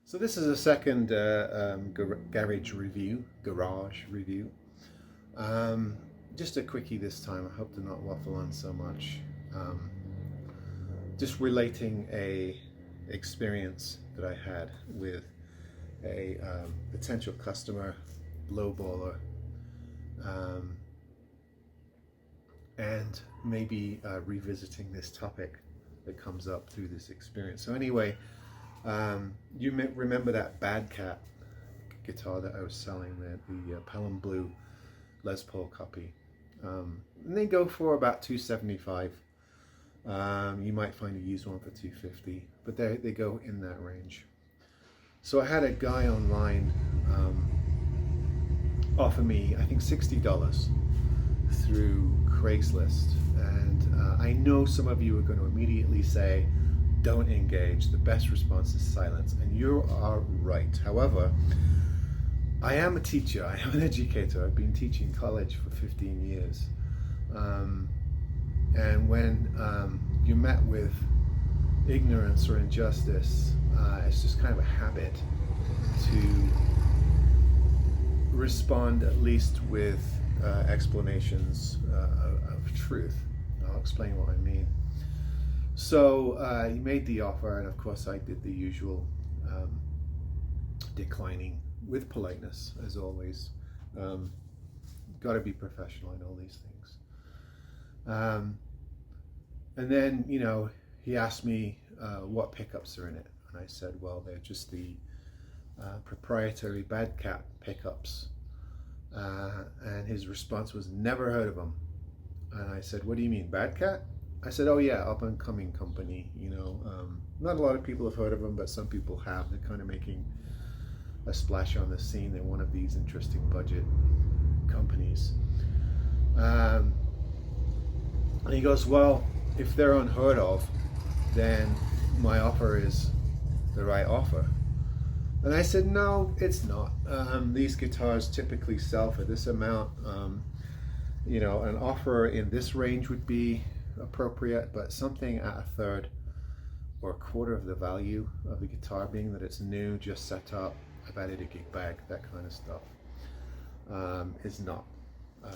So this is a second garage review. Um, just a quickie this time. I hope to not waffle on so much. Um, just relating a experience that I had with a potential customer, lowballer, um, and maybe revisiting this topic that comes up through this experience. So anyway, you may remember that Bandcamp guitar that I was selling, the Pelham Blue Les Paul copy. And they go for about $275. You might find a used one for $250, but they go in that range. So I had a guy online offer me, I think, $60 through Craigslist, and I know some of you are going to immediately say, don't engage, the best response is silence, and you are right. However, I am a teacher, I am an educator. I've been teaching college for 15 years, and when you're met with ignorance or injustice, it's just kind of a habit to respond at least with explanations of truth. I'll explain what I mean. So he made the offer, and of course I did the usual declining with politeness, as always. Got to be professional in all these things. And then, he asked me what pickups are in it, and I said, well, they're just the proprietary Bandcamp pickups. And his response was, never heard of them. And I said, what do you mean, Bandcamp? I said, oh yeah, up and coming company, not a lot of people have heard of them, but some people have. They're kind of making a splash on the scene. They're one of these interesting budget companies. And he goes, well, if they're unheard of, then my offer is the right offer. And I said, no, it's not. These guitars typically sell for this amount. An offer in this range would be appropriate, but something at a third or a quarter of the value of the guitar, being that it's new, just set up, I've added a gig bag, that kind of stuff, is not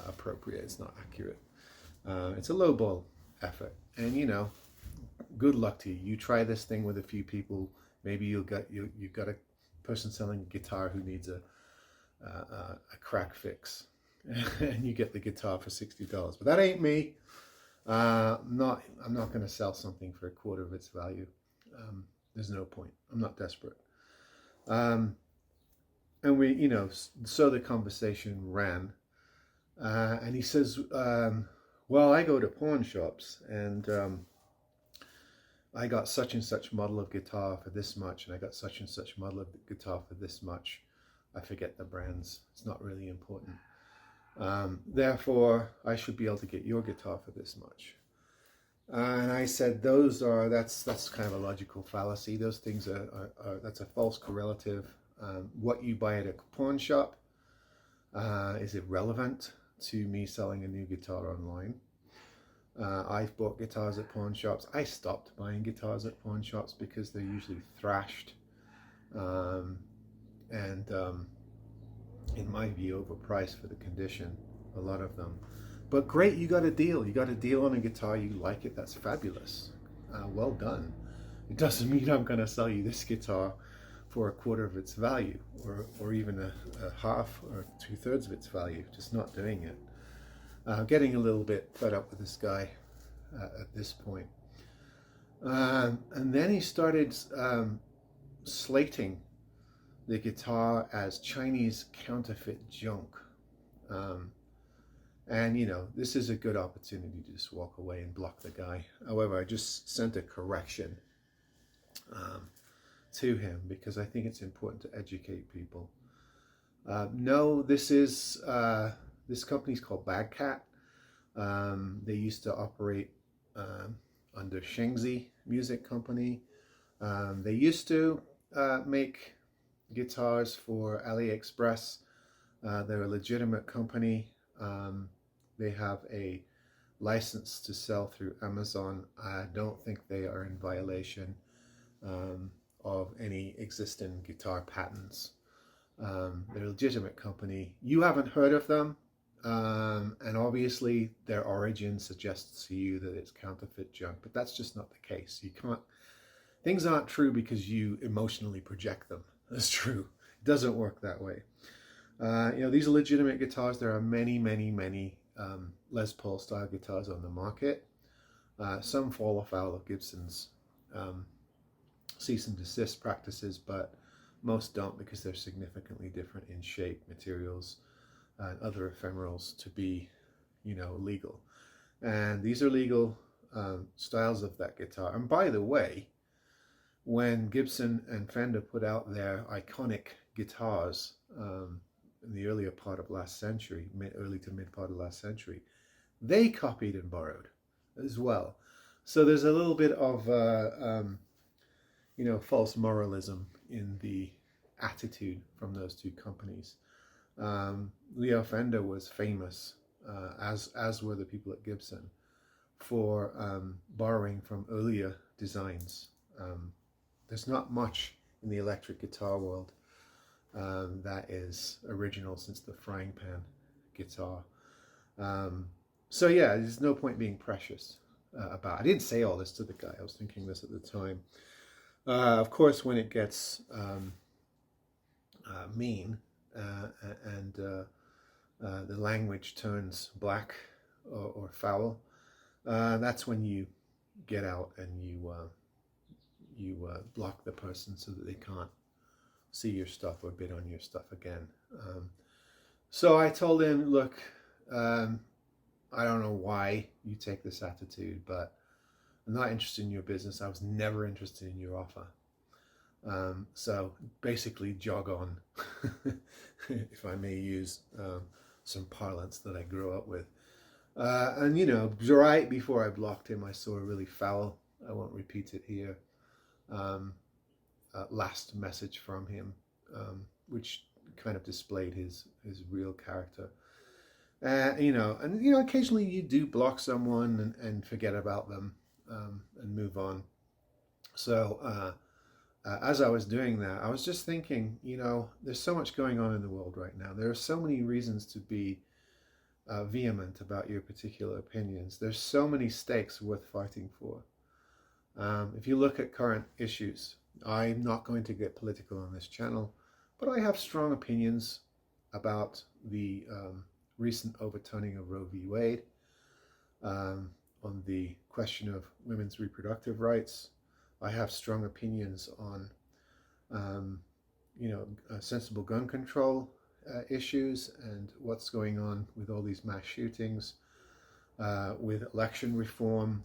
appropriate. It's not accurate. It's a lowball effort, and good luck to you. You try this thing with a few people. Maybe you've got a person selling a guitar who needs a crack fix, and you get the guitar for $60. But that ain't me. I'm not going to sell something for a quarter of its value. There's no point. I'm not desperate. And we, so the conversation ran, and he says, well, I go to pawn shops, and I got such and such model of guitar for this much, and I got such and such model of guitar for this much. I forget the brands. It's not really important. Therefore, I should be able to get your guitar for this much. And I said, that's kind of a logical fallacy. Those things that's a false correlative. What you buy at a pawn shop is irrelevant to me selling a new guitar online. I've bought guitars at pawn shops. I stopped buying guitars at pawn shops because they're usually thrashed, and in my view, overpriced for the condition, a lot of them. But great, you got a deal. You got a deal on a guitar, you like it, that's fabulous. Well done. It doesn't mean I'm going to sell you this guitar for a quarter of its value, or even a half or 2/3 of its value. Just not doing it. Getting a little bit fed up with this guy at this point. And then he started slating the guitar as Chinese counterfeit junk. And this is a good opportunity to just walk away and block the guy. However, I just sent a correction to him because I think it's important to educate people. No, this company's called Bandcamp. They used to operate under Shengzi Music Company. They used to make guitars for AliExpress. They're a legitimate company. They have a license to sell through Amazon. I don't think they are in violation of any existing guitar patents. They're a legitimate company. You haven't heard of them, and obviously their origin suggests to you that it's counterfeit junk, but that's just not the case. You can't. Things aren't true because you emotionally project them as true. It doesn't work that way. These are legitimate guitars. There are many, many, many Les Paul style guitars on the market. Some fall afoul of Gibson's cease and desist practices, but most don't, because they're significantly different in shape, materials, and other ephemerals to be, legal. And these are legal styles of that guitar. And by the way, when Gibson and Fender put out their iconic guitars in the earlier part of last century, early to mid part of last century, they copied and borrowed as well. So there's a little bit of false moralism in the attitude from those two companies. Leo Fender was famous, as were the people at Gibson, for borrowing from earlier designs. There's not much in the electric guitar world that is original since the frying pan guitar. So yeah, there's no point being precious about it. I didn't say all this to the guy. I was thinking this at the time. Of course, when it gets mean and the language turns black or foul, that's when you get out and you block the person so that they can't see your stuff or bid on your stuff again. So I told him, look, I don't know why you take this attitude, but I'm not interested in your business. I was never interested in your offer. So basically jog on, if I may use some parlance that I grew up with. And right before I blocked him, I saw a really foul, I won't repeat it here, last message from him, which kind of displayed his real character. Occasionally you do block someone and forget about them and move on. So as I was doing that, I was just thinking, there's so much going on in the world right now. There are so many reasons to be vehement about your particular opinions. There's so many stakes worth fighting for. If you look at current issues, I'm not going to get political on this channel, but I have strong opinions about the recent overturning of Roe v. Wade, on the question of women's reproductive rights. I have strong opinions on, sensible gun control issues and what's going on with all these mass shootings, with election reform,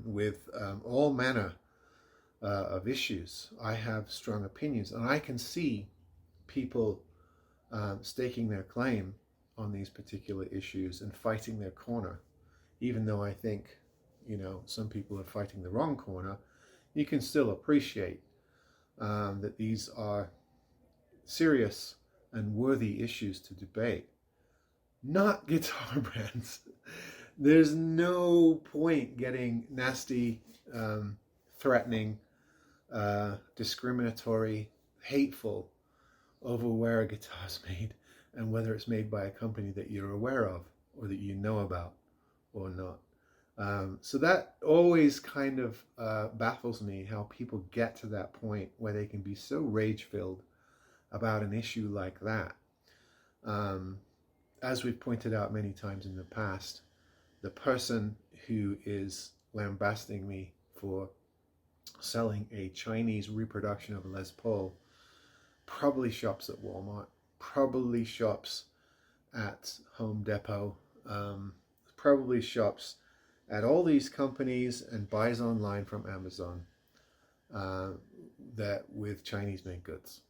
with all manner of issues. I have strong opinions, and I can see people staking their claim on these particular issues and fighting their corner. Even though I think, some people are fighting the wrong corner, you can still appreciate that these are serious and worthy issues to debate. Not guitar brands. There's no point getting nasty, threatening, discriminatory, hateful over where a guitar is made and whether it's made by a company that you're aware of or that you know about or not. So that always kind of baffles me, how people get to that point where they can be so rage-filled about an issue like that. As we've pointed out many times in the past, the person who is lambasting me for selling a Chinese reproduction of a Les Paul probably shops at Walmart, probably shops at Home Depot, probably shops at all these companies and buys online from Amazon that with Chinese made goods.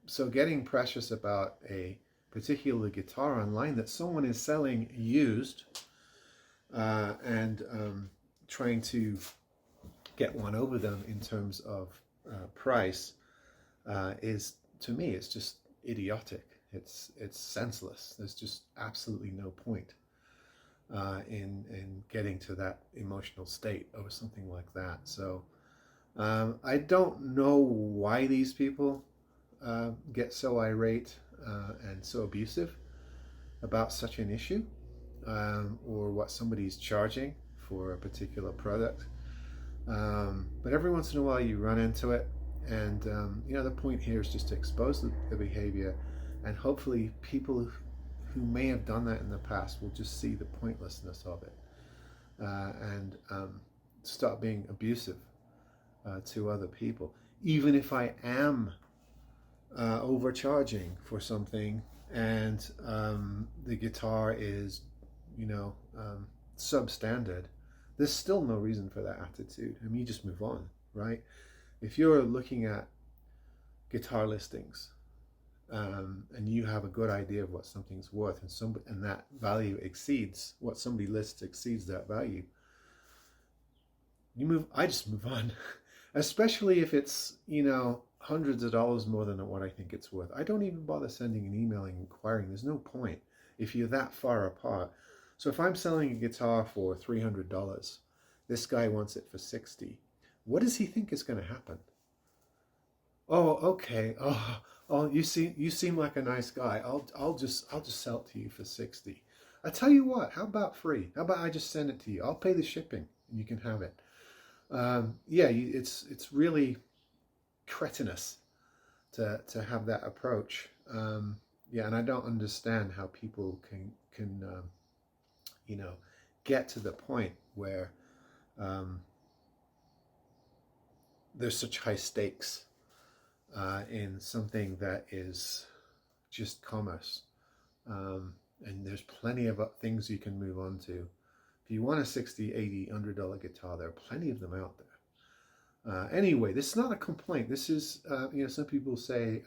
So getting precious about a particular guitar online that someone is selling used and trying to get one over them in terms of price is, to me, it's just idiotic. It's senseless. There's just absolutely no point in getting to that emotional state over something like that. So I don't know why these people get so irate and so abusive about such an issue, or what somebody's charging for a particular product. But every once in a while you run into it, and the point here is just to expose the behavior, and hopefully people who may have done that in the past will just see the pointlessness of it, and stop being abusive to other people. Even if I am overcharging for something, and the guitar is, substandard, there's still no reason for that attitude. I mean, you just move on, right? If you're looking at guitar listings, and you have a good idea of what something's worth, and that value exceeds what somebody lists, exceeds that value, I just move on. Especially if it's, hundreds of dollars more than what I think it's worth. I don't even bother sending an email and inquiring. There's no point if you're that far apart. So if I'm selling a guitar for $300, this guy wants it for $60. What does he think is going to happen? Oh, okay. Oh, you seem like a nice guy. I'll just sell it to you for $60. I tell you what. How about free? How about I just send it to you? I'll pay the shipping and you can have it. It's really cretinous to have that approach. And I don't understand how people can get to the point where there's such high stakes in something that is just commerce. And there's plenty of things you can move on to. If you want a $60, $80, $100 guitar, there are plenty of them out there. Anyway, this is not a complaint. This is, some people say,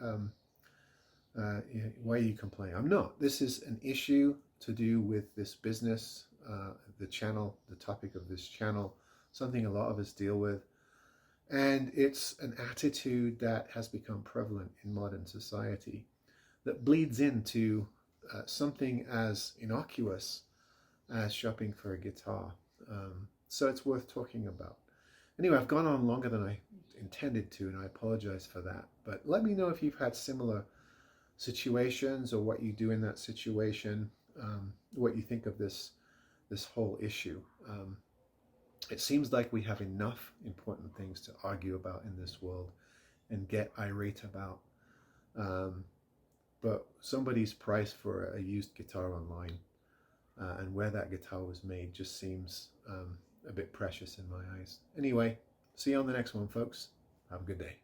why are you complaining? I'm not. This is an issue to do with this business, the channel, the topic of this channel, something a lot of us deal with. And it's an attitude that has become prevalent in modern society that bleeds into something as innocuous as shopping for a guitar. So it's worth talking about. Anyway, I've gone on longer than I intended to, and I apologize for that. But let me know if you've had similar situations, or what you do in that situation, what you think of this whole issue. It seems like we have enough important things to argue about in this world and get irate about. But somebody's price for a used guitar online, and where that guitar was made, just seems a bit precious in my eyes. Anyway, see you on the next one, folks. Have a good day.